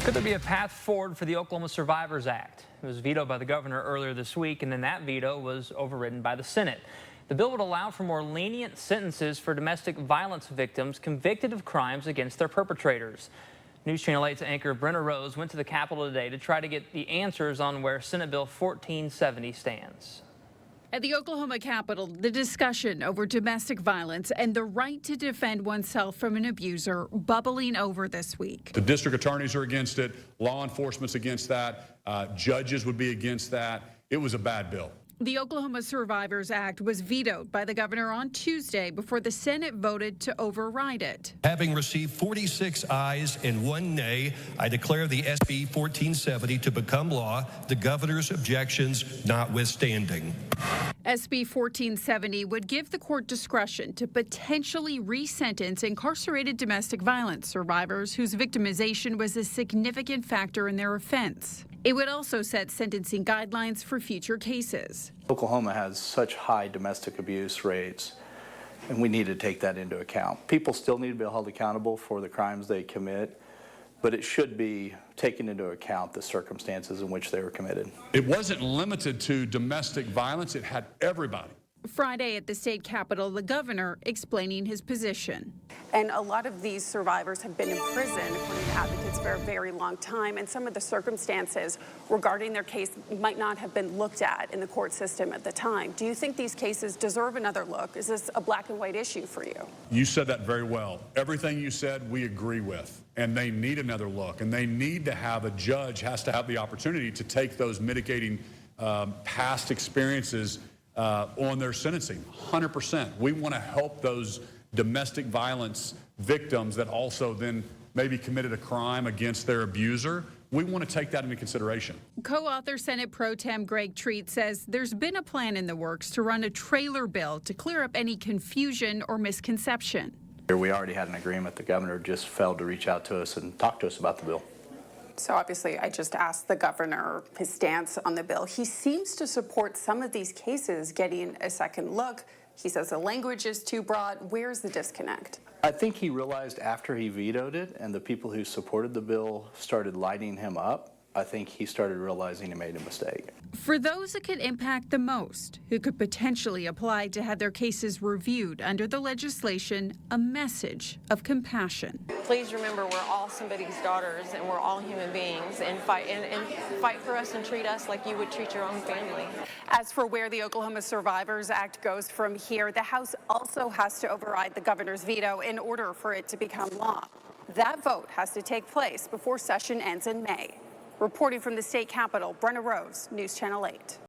Could there be a path forward for the Oklahoma Survivors Act? It was vetoed by the governor earlier this week, and then that veto was overridden by the Senate. The bill would allow for more lenient sentences for domestic violence victims convicted of crimes against their perpetrators. News Channel 8's anchor Brenna Rose went to the Capitol today to try to get the answers on where Senate Bill 1470 stands. At the Oklahoma Capitol, the discussion over domestic violence and the right to defend oneself from an abuser bubbling over this week. The district attorneys are against it. Law enforcement's against that. Judges would be against that. It was a bad bill. The Oklahoma Survivors Act was vetoed by the governor on Tuesday before the Senate voted to override it. Having received 46 ayes and 1 nay, I declare the SB 1470 to become law, the governor's objections notwithstanding. SB 1470 would give the court discretion to potentially resentence incarcerated domestic violence survivors whose victimization was a significant factor in their offense. It would also set sentencing guidelines for future cases. Oklahoma has such high domestic abuse rates, and we need to take that into account. People still need to be held accountable for the crimes they commit, but it should be taken into account the circumstances in which they were committed. It wasn't limited to domestic violence. It had everybody. Friday at the state capitol, the governor explaining his position. And a lot of these survivors have been in prison, according to advocates, for a very long time, and some of the circumstances regarding their case might not have been looked at in the court system at the time. Do you think these cases deserve another look? Is this a black and white issue for you? You said that very well. Everything you said, we agree with. And they need another look. And they need to have, a judge has to have the opportunity to take those mitigating past experiences on their sentencing. 100%. We want to help those domestic violence victims that also then maybe committed a crime against their abuser. We want to take that into consideration. Co-author Senate Pro Tem Greg Treat says there's been a plan in the works to run a trailer bill to clear up any confusion or misconception. We already had an agreement. The governor just failed to reach out to us and talk to us about the bill. So obviously, I just asked the governor his stance on the bill. He seems to support some of these cases getting a second look. He says the language is too broad. Where's the disconnect? I think he realized after he vetoed it and the people who supported the bill started lighting him up, I think he started realizing he made a mistake. For those it could impact the most, who could potentially apply to have their cases reviewed under the legislation, a message of compassion. Please remember, we're all somebody's daughters, and we're all human beings, and fight for us and treat us like you would treat your own family. As for where the Oklahoma Survivors Act goes from here, the House also has to override the governor's veto in order for it to become law. That vote has to take place before session ends in May. Reporting from the state capitol, Brenna Rose, News Channel 8.